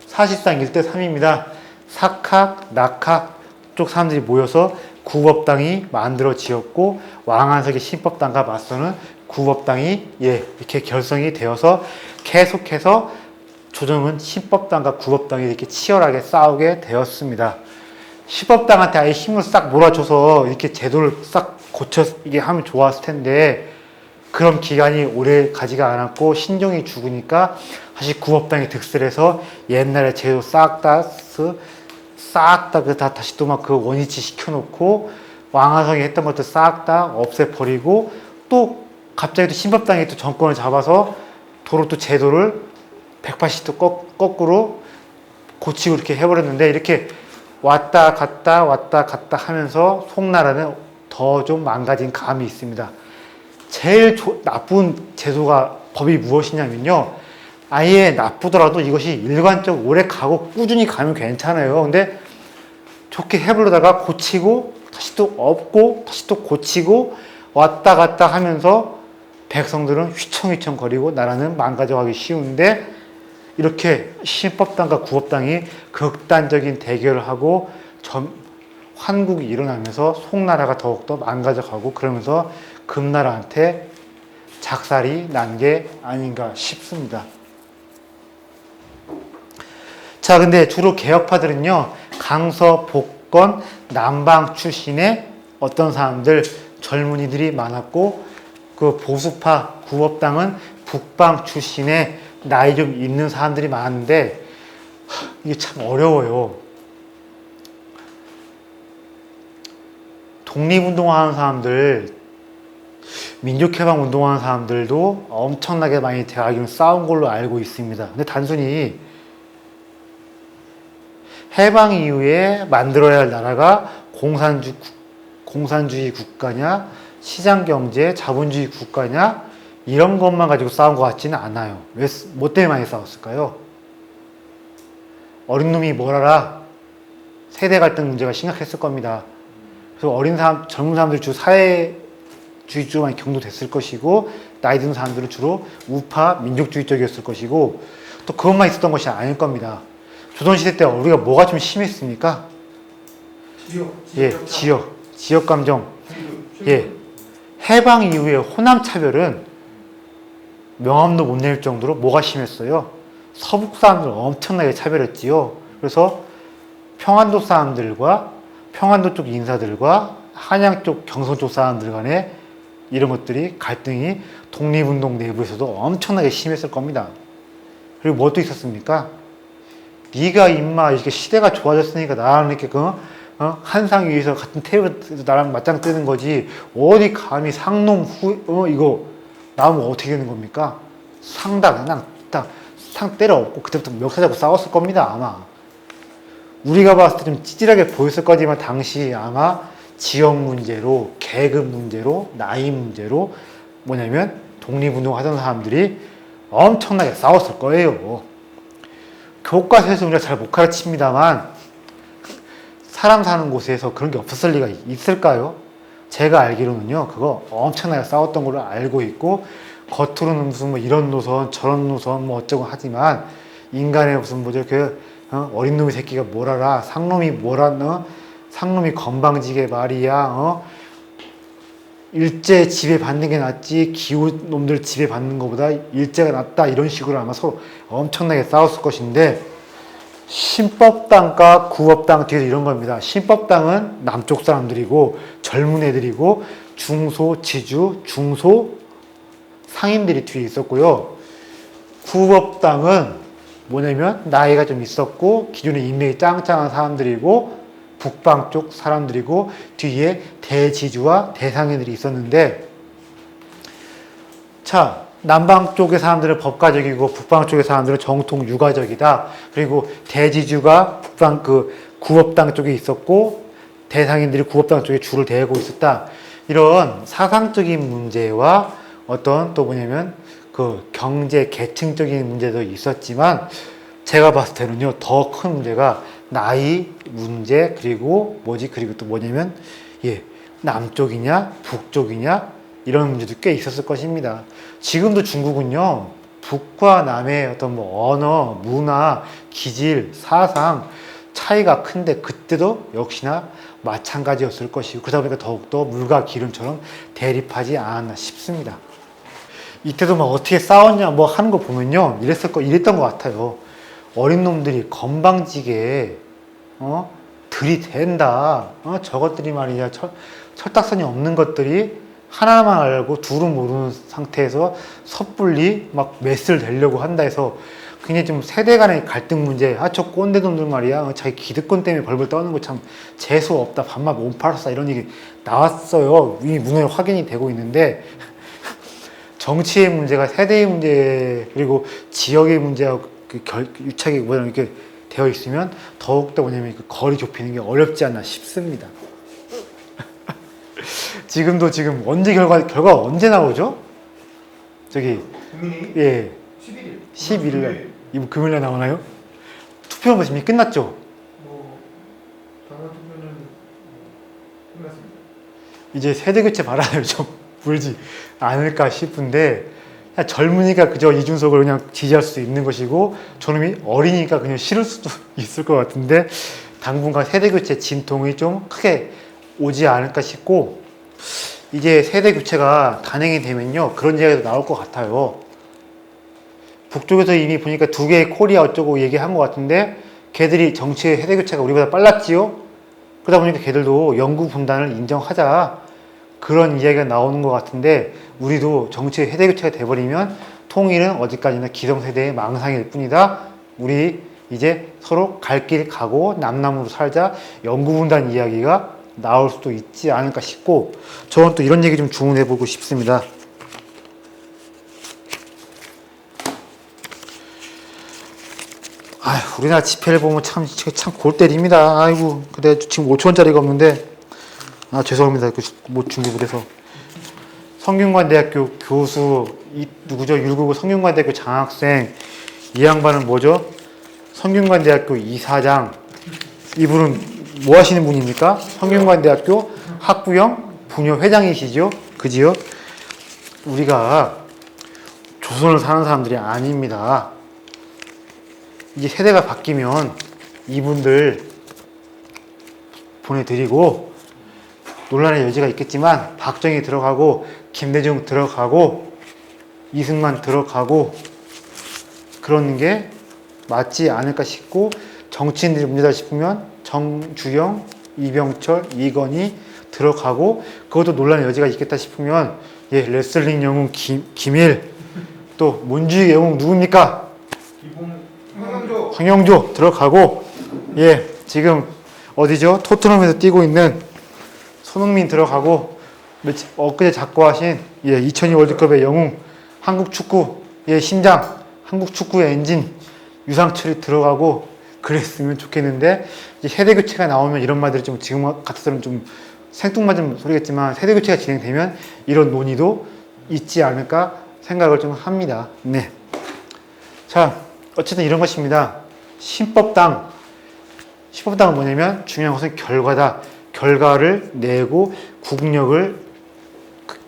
사실상 1대 3입니다. 사학, 낙학 쪽 사람들이 모여서 구법당이 만들어지었고 왕한석의 신법당과 맞서는 구법당이 예, 이렇게 결성이 되어서 계속해서 조정은 신법당과 구법당이 이렇게 치열하게 싸우게 되었습니다. 신법당한테 아예 힘을 싹 몰아줘서 이렇게 제도를 싹 고쳐 이게 하면 좋았을 텐데 그런 기간이 오래 가지가 않았고 신종이 죽으니까 다시 구법당이 득세를 해서 옛날에 제도 싹 다 다시 또 막 그 원위치 시켜놓고 왕한석이 했던 것들 싹 다 없애버리고 또 갑자기 또 신법당이 또 정권을 잡아서 도로 또 제도를 180도 거꾸로 고치고 이렇게 해버렸는데 이렇게 왔다 갔다 하면서 송나라는 더 좀 망가진 감이 있습니다. 제일 나쁜 제도가 법이 무엇이냐면요. 아예 나쁘더라도 이것이 일관적으로 오래 가고 꾸준히 가면 괜찮아요. 근데 좋게 해보려다가 고치고 다시 또 없고 다시 또 고치고 왔다 갔다 하면서 백성들은 휘청휘청 거리고 나라는 망가져가기 쉬운데 이렇게 신법당과 구법당이 극단적인 대결을 하고 환국이 일어나면서 송나라가 더욱더 망가져가고 그러면서 금나라한테 작살이 난 게 아닌가 싶습니다. 자, 근데 주로 개혁파들은요, 강서, 복건, 남방 출신의 어떤 사람들 젊은이들이 많았고 그 보수파 구업당은 북방 출신의 나이 좀 있는 사람들이 많은데 이게 참 어려워요. 독립운동하는 사람들, 민족해방 운동하는 사람들도 엄청나게 많이 대학을 싸운 걸로 알고 있습니다. 근데 단순히 해방 이후에 만들어야 할 나라가 공산주의 국가냐, 시장경제, 자본주의 국가냐, 이런 것만 가지고 싸운 것 같지는 않아요. 뭐 때문에 많이 싸웠을까요? 어린 놈이 뭘 알아? 세대 갈등 문제가 심각했을 겁니다. 그래서 젊은 사람들이 주로 사회주의 쪽으로 많이 경도됐을 것이고, 나이 드는 사람들은 주로 우파, 민족주의 쪽이었을 것이고, 또 그것만 있었던 것이 아닐 겁니다. 조선시대 때 우리가 뭐가 좀 심했습니까? 지역 감정. 예. 해방 이후에 호남 차별은 명함도 못 낼 정도로 뭐가 심했어요? 서북 사람들 엄청나게 차별했지요. 그래서 평안도 사람들과 평안도 쪽 인사들과 한양 쪽 경선 쪽 사람들 간에 이런 것들이 갈등이 독립운동 내부에서도 엄청나게 심했을 겁니다. 그리고 뭐 또 있었습니까? 네가 임마 이렇게 시대가 좋아졌으니까 나랑 이렇게 한상 위에서 같은 테이블에서 나랑 맞짱 뜨는 거지 어디 감히 상놈 이거 나오면 어떻게 되는 겁니까? 그냥 상 때려 엎고 그때부터 멱살 잡고 싸웠을 겁니다 아마. 우리가 봤을 때 좀 찌질하게 보였을 거지만 당시 아마 지역 문제로, 계급 문제로, 나이 문제로 뭐냐면 독립운동 하던 사람들이 엄청나게 싸웠을 거예요. 교과서에서 우리가 잘 못 가르칩니다만 사람 사는 곳에서 그런 게 없었을 리가 있을까요? 제가 알기로는요, 그거 엄청나게 싸웠던 걸로 알고 있고, 겉으로는 무슨 뭐 이런 노선, 저런 노선, 뭐 어쩌고 하지만, 인간의 무슨 뭐죠, 어린 놈의 새끼가 뭘 알아? 상놈이 뭘 알아? 상놈이 건방지게 말이야, 일제 지배받는 게 낫지, 기후 놈들 지배받는 것보다 일제가 낫다, 이런 식으로 아마 서로 엄청나게 싸웠을 것인데, 신법당과 구업당 뒤에서 이런 겁니다. 신법당은 남쪽 사람들이고 젊은 애들이고 중소 지주, 중소 상인들이 뒤에 있었고요. 구업당은 뭐냐면 나이가 좀 있었고 기존에 인맥이 짱짱한 사람들이고 북방 쪽 사람들이고 뒤에 대지주와 대상인들이 있었는데, 자, 남방 쪽의 사람들은 법가적이고 북방 쪽의 사람들은 정통 유가적이다. 그리고 대지주가 북방 구업당 쪽에 있었고 대상인들이 구업당 쪽에 줄을 대고 있었다. 이런 사상적인 문제와 어떤 또 뭐냐면 경제 계층적인 문제도 있었지만 제가 봤을 때는요, 더 큰 문제가 나이 문제, 그리고 또 뭐냐면 남쪽이냐 북쪽이냐 이런 문제도 꽤 있었을 것입니다. 지금도 중국은요, 북과 남의 어떤 뭐 언어, 문화, 기질, 사상 차이가 큰데 그때도 역시나 마찬가지였을 것이고, 그러다 보니까 더욱더 물과 기름처럼 대립하지 않았나 싶습니다. 이때도 막 어떻게 싸웠냐 뭐 하는 거 보면요, 이랬던 것 같아요. 어린 놈들이 건방지게 들이댄다. 저것들이 말이야, 철딱선이 없는 것들이 하나만 알고 둘은 모르는 상태에서 섣불리 막 메스를 내려고 한다 해서 굉장히 좀 세대 간의 갈등 문제, 저 꼰대놈들 말이야, 자기 기득권 때문에 벌벌 떠는 거 참 재수 없다, 반말 못 팔았다, 이런 얘기 나왔어요. 이미 문헌에 확인이 되고 있는데, 정치의 문제가 세대의 문제 그리고 지역의 문제하고 유착이 이렇게 되어 있으면 더욱더 뭐냐면 거리 좁히는 게 어렵지 않나 싶습니다. 지금 언제 결과 언제 나오죠? 국민이 예, 11일 11일 이번 금요일에 나오나요? 투표는 벌써 이미 끝났죠? 당원 투표는 끝났습니다. 이제 세대 교체 발언을 좀 불지 않을까 싶은데, 젊은이가 그저 이준석을 그냥 지지할 수도 있는 것이고 저놈이 어리니까 그냥 싫을 수도 있을 것 같은데, 당분간 세대 교체 진통이 좀 크게 오지 않을까 싶고, 이제 세대 교체가 단행이 되면요, 그런 이야기도 나올 것 같아요. 북쪽에서 이미 보니까 2개의 코리아 어쩌고 얘기한 것 같은데, 걔들이 정치의 세대 교체가 우리보다 빨랐지요? 그러다 보니까 걔들도 영구 분단을 인정하자. 그런 이야기가 나오는 것 같은데, 우리도 정치의 세대교체가 돼버리면 통일은 어디까지나 기성세대의 망상일 뿐이다. 우리 이제 서로 갈 길 가고 남남으로 살자. 영구 분단 이야기가 나올 수도 있지 않을까 싶고, 저는 또 이런 얘기 좀 주문해보고 싶습니다. 아휴, 우리나라 지폐를 보면 참 골 때립니다. 아이고, 그래 지금 5천원짜리가 없는데, 아 죄송합니다. 못 준비 못해서. 성균관대학교 교수 누구죠? 199 성균관대학교 장학생. 이 양반은 뭐죠? 성균관대학교 이사장. 이분은 뭐 하시는 분입니까? 성균관대학교 학부형 부녀회장이시죠? 그지요? 우리가 조선을 사는 사람들이 아닙니다. 이제 세대가 바뀌면 이분들 보내드리고, 논란의 여지가 있겠지만 박정희 들어가고 김대중 들어가고 이승만 들어가고 그러는 게 맞지 않을까 싶고, 정치인들이 문제다 싶으면 정주영, 이병철, 이건희 들어가고, 그것도 논란의 여지가 있겠다 싶으면 레슬링 영웅 김일, 또 문주의 영웅 누굽니까? 황영조 들어가고, 지금 어디죠? 토트넘에서 뛰고 있는 손흥민 들어가고, 엊그제 작고하신 2002 월드컵의 영웅, 한국 축구 심장, 한국 축구의 엔진 유상철이 들어가고 그랬으면 좋겠는데, 이제 세대 교체가 나오면 이런 말들이 좀 지금 같은 좀 생뚱맞은 소리겠지만, 세대 교체가 진행되면 이런 논의도 있지 않을까 생각을 좀 합니다. 네. 자, 어쨌든 이런 것입니다. 신법당은 뭐냐면 중요한 것은 결과다. 결과를 내고 국력을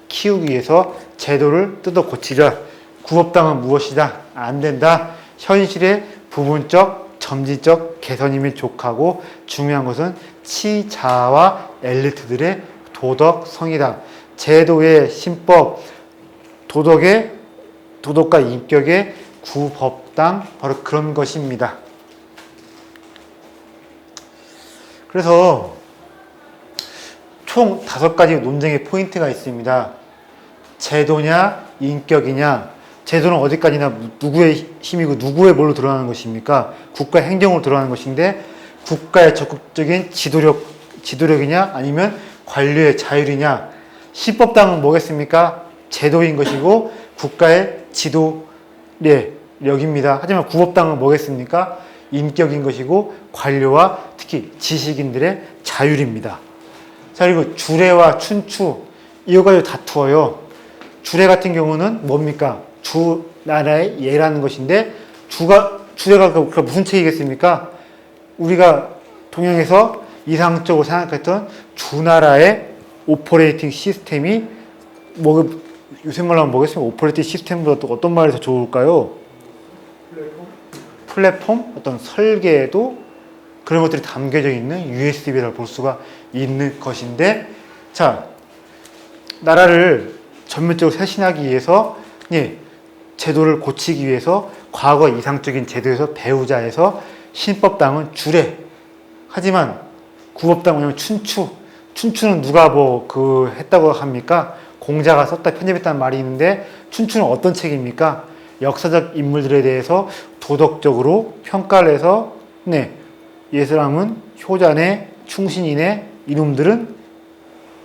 키우기 위해서 제도를 뜯어 고치자. 구법당은 무엇이다? 안 된다. 현실의 부분적, 점진적 개선이면 족하고, 중요한 것은 치자와 엘리트들의 도덕성이다. 제도의 신법, 도덕과 인격의 구법당, 바로 그런 것입니다. 그래서 총 5가지 논쟁의 포인트가 있습니다. 제도냐, 인격이냐. 제도는 어디까지나 누구의 힘이고 누구의 뭘로 드러나는 것입니까? 국가 행정으로 드러나는 것인데, 국가의 적극적인 지도력이냐, 아니면 관료의 자율이냐. 신법당은 뭐겠습니까? 제도인 것이고 국가의 지도력입니다. 하지만 구법당은 뭐겠습니까? 인격인 것이고 관료와 특히 지식인들의 자율입니다. 자, 그리고 주례와 춘추, 이거 가지고 다투어요. 주례 같은 경우는 뭡니까? 주 나라의 예라는 것인데, 주례가 무슨 책이겠습니까? 우리가 동양에서 이상적으로 생각했던 주나라의 오퍼레이팅 시스템이 요새 말로 하면 뭐겠습니까? 오퍼레이팅 시스템보다 또 어떤 말이 더 좋을까요? 플랫폼? 어떤 설계에도 그런 것들이 담겨져 있는 USB를 볼 수가 있는 것인데, 자, 나라를 전면적으로 쇄신하기 위해서, 제도를 고치기 위해서 과거 이상적인 제도에서 배우자 해서 신법당은 주례. 하지만 구법당은 뭐냐면 춘추는 누가 했다고 합니까? 공자가 썼다 편집했다는 말이 있는데, 춘추는 어떤 책입니까? 역사적 인물들에 대해서 도덕적으로 평가를 해서, 이 사람은 효자네, 충신이네, 이놈들은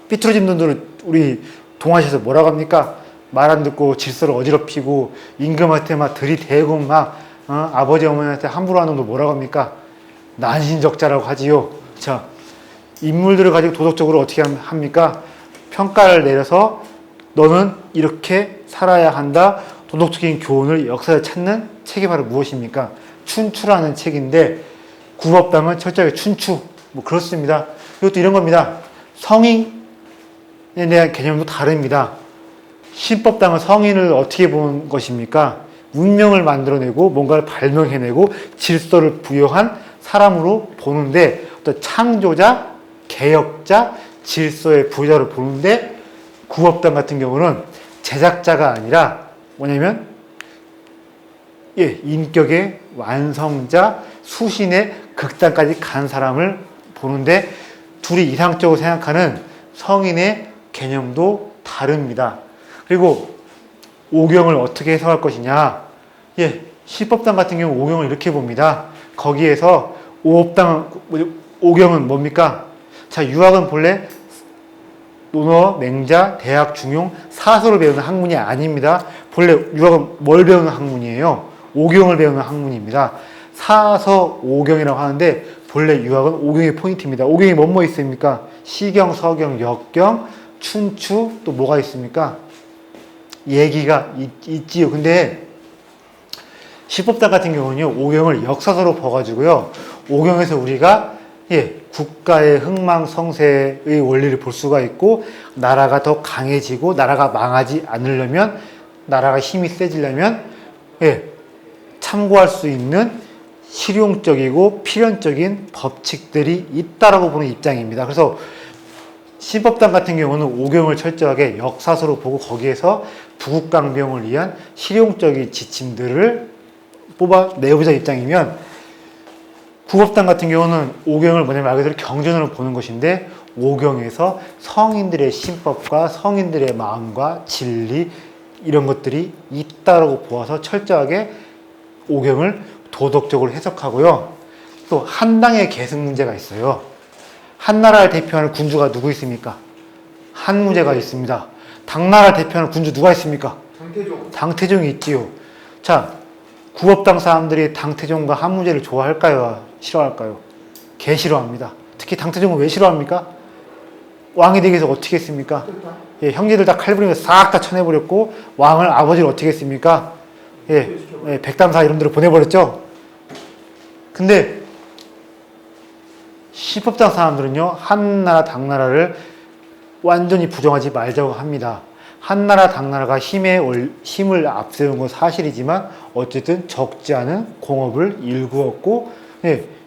삐뚤어진 놈들을 우리 동아시아에서 뭐라고 합니까? 말 안 듣고 질서를 어지럽히고 임금한테 막 들이대고 아버지 어머니한테 함부로 하는 놈들 뭐라고 합니까? 난신적자라고 하지요. 자, 인물들을 가지고 도덕적으로 어떻게 합니까? 평가를 내려서 너는 이렇게 살아야 한다. 도덕적인 교훈을 역사에 찾는 책이 바로 무엇입니까? 춘추라는 책인데, 구법당은 철저하게 춘추. 그렇습니다. 이것도 이런 겁니다. 성인에 대한 개념도 다릅니다. 신법당은 성인을 어떻게 보는 것입니까? 문명을 만들어내고 뭔가를 발명해내고 질서를 부여한 사람으로 보는데, 어떤 창조자, 개혁자, 질서의 부여자로 보는데, 구법당 같은 경우는 제작자가 아니라 뭐냐면 인격의 완성자, 수신의 극단까지 간 사람을 보는데, 둘이 이상적으로 생각하는 성인의 개념도 다릅니다. 그리고 오경을 어떻게 해석할 것이냐? 예, 시법당 같은 경우 오경을 이렇게 봅니다. 거기에서 오경은 뭡니까? 자, 유학은 본래 논어, 맹자, 대학, 중용, 사서를 배우는 학문이 아닙니다. 본래 유학은 뭘 배우는 학문이에요? 오경을 배우는 학문입니다. 사서, 오경이라고 하는데 본래 유학은 오경의 포인트입니다. 오경이 뭐뭐 있습니까? 시경, 서경, 역경, 춘추, 또 뭐가 있습니까? 얘기가 있지요. 근데 시법당 같은 경우는요, 오경을 역사서로 봐가지고요, 오경에서 우리가 국가의 흥망성쇠의 원리를 볼 수가 있고, 나라가 더 강해지고 나라가 망하지 않으려면, 나라가 힘이 세지려면 참고할 수 있는 실용적이고 필연적인 법칙들이 있다라고 보는 입장입니다. 그래서 시법당 같은 경우는 오경을 철저하게 역사서로 보고 거기에서 부국강병을 위한 실용적인 지침들을 뽑아내보자 입장이면, 국어법당 같은 경우는 오경을 뭐냐면 말 그대로 경전으로 보는 것인데, 오경에서 성인들의 신법과 성인들의 마음과 진리 이런 것들이 있다라고 보아서 철저하게 오경을 도덕적으로 해석하고요. 또 한당의 계승 문제가 있어요. 한나라를 대표하는 군주가 누구 있습니까? 한무제가 있습니다. 당나라를 대표하는 군주 누가 있습니까? 장태종. 당태종이 있지요. 자, 국업당 사람들이 당태종과 한무제를 좋아할까요? 싫어할까요? 개 싫어합니다. 특히 당태종은 왜 싫어합니까? 왕이 되기 위해서 어떻게 했습니까? 형제들 다 칼부림에 싹 다 쳐내버렸고, 왕을 아버지를 어떻게 했습니까? 백담사 이런 데로 보내버렸죠. 근데 시법당 사람들은요, 한나라 당나라를 완전히 부정하지 말자고 합니다. 한나라 당나라가 힘을 앞세운 건 사실이지만 어쨌든 적지 않은 공업을 일구었고,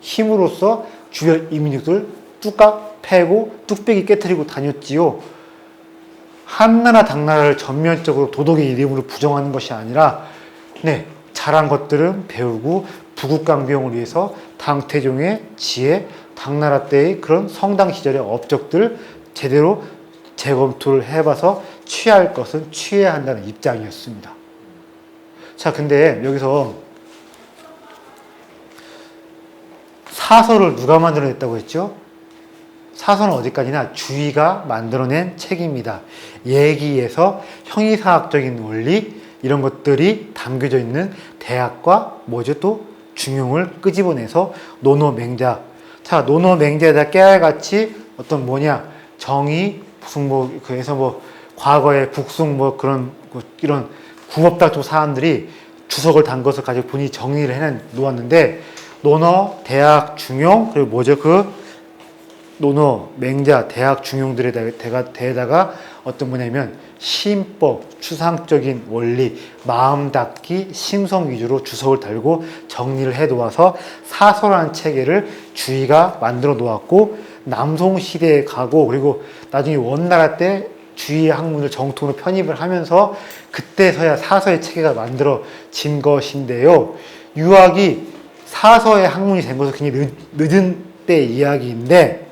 힘으로써 주변 이민족들 뚝딱 패고 뚝배기 깨트리고 다녔지요. 한나라 당나라를 전면적으로 도덕의 이름으로 부정하는 것이 아니라 잘한 것들은 배우고 부국강병을 위해서 당태종의 지혜, 당나라 때의 그런 성당 시절의 업적들 제대로 재검토를 해봐서 취할 것은 취해야 한다는 입장이었습니다. 자, 근데 여기서 사서를 누가 만들어냈다고 했죠? 사서는 어디까지나 주의가 만들어낸 책입니다. 예기에서 형이사학적인 원리 이런 것들이 담겨져 있는 대학과 또 중용을 끄집어내서 논어 맹자. 자, 논어 맹자에다 깨알같이 어떤 정의 무슨 그래서 과거의 북숭 그런 이런 국업당 쪽 사람들이 주석을 단 것을 가지고 본인이 정리를 해 놓았는데, 논어, 대학, 중용, 그리고 논어, 맹자, 대학, 중용들에다가 어떤 신법, 추상적인 원리, 마음 닫기, 심성 위주로 주석을 달고 정리를 해 놓아서 사서라는 체계를 주의가 만들어 놓았고, 남송 시대에 가고, 그리고 나중에 원나라 때 주의 학문을 정통으로 편입을 하면서 그때서야 사서의 체계가 만들어진 것인데요. 유학이 사서의 학문이 된 것은 굉장히 늦은 때 이야기인데,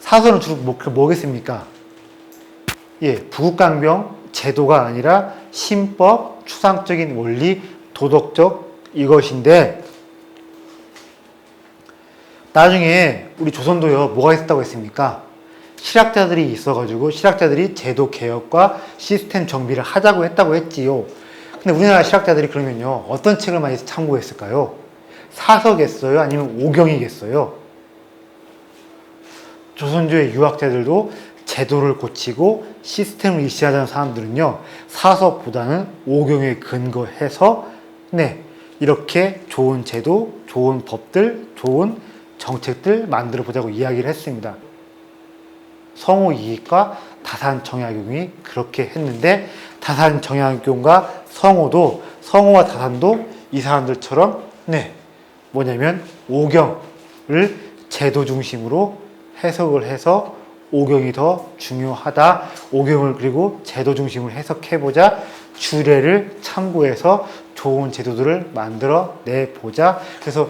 사서는 주로 뭐겠습니까? 부국강병 제도가 아니라 신법, 추상적인 원리, 도덕적 이것인데, 나중에 우리 조선도요, 뭐가 있었다고 했습니까? 실학자들이 있어가지고 실학자들이 제도 개혁과 시스템 정비를 하자고 했다고 했지요. 근데 우리나라 실학자들이 그러면요, 어떤 책을 많이 참고했을까요? 사서겠어요? 아니면 오경이겠어요? 조선조의 유학자들도 제도를 고치고 시스템을 일시하자는 사람들은요, 사서보다는 오경에 근거해서 이렇게 좋은 제도, 좋은 법들, 좋은 정책들 만들어 보자고 이야기를 했습니다. 성호 이익과 다산정약용이 그렇게 했는데, 다산정약용과 성호와 다산도 이 사람들처럼 오경을 제도 중심으로 해석을 해서 오경이 더 중요하다. 오경을 그리고 제도 중심으로 해석해보자. 주례를 참고해서 좋은 제도들을 만들어 내보자. 그래서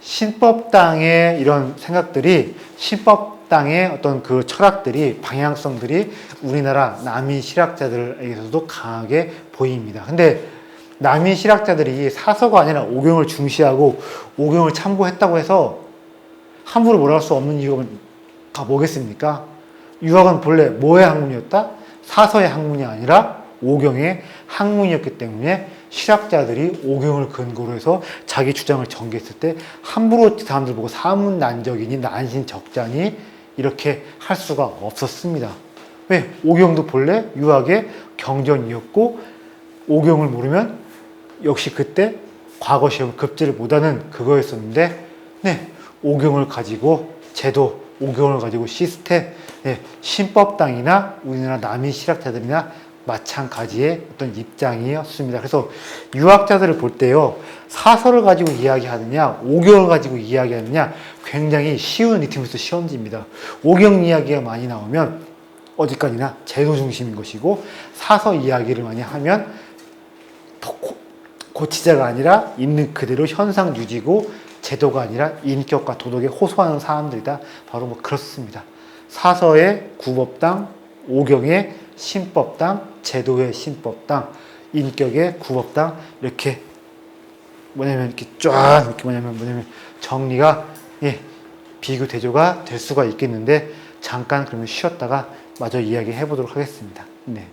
신법당의 이런 생각들이, 신법당의 어떤 그 철학들이, 방향성들이 우리나라 남인 실학자들에게서도 강하게 보입니다. 근데 남인 실학자들이 사서가 아니라 오경을 중시하고 오경을 참고했다고 해서 함부로 뭐라 할 수 없는 이유가 뭐겠습니까? 유학은 본래 뭐의 학문이었다? 사서의 학문이 아니라 오경의 학문이었기 때문에 실학자들이 오경을 근거로 해서 자기 주장을 전개했을 때 함부로 사람들 보고 사문난적이니 난신적자니 이렇게 할 수가 없었습니다. 왜? 오경도 본래 유학의 경전이었고 오경을 모르면 역시 그때 과거 시험 급제를 못하는 그거였었는데, 네, 오경을 가지고 제도, 오경을 가지고 시스템, 네, 신법당이나 우리나라 남인 실학자들이나 마찬가지의 어떤 입장이었습니다. 그래서 유학자들을 볼 때요, 사설을 가지고 이야기하느냐, 오경을 가지고 이야기하느냐, 굉장히 쉬운 리트머스 시험지입니다. 오경 이야기가 많이 나오면 어디까지나 제도 중심인 것이고, 사서 이야기를 많이 하면 고치자가 아니라 있는 그대로 현상 유지고, 제도가 아니라 인격과 도덕에 호소하는 사람들이다. 바로 뭐 그렇습니다. 사서의 구법당, 오경의 신법당, 제도의 신법당, 인격의 구법당, 이렇게 이렇게 쫙 이렇게 뭐냐면 정리가, 예, 비교 대조가 될 수가 있겠는데, 잠깐 그러면 쉬었다가 마저 이야기해 보도록 하겠습니다. 네.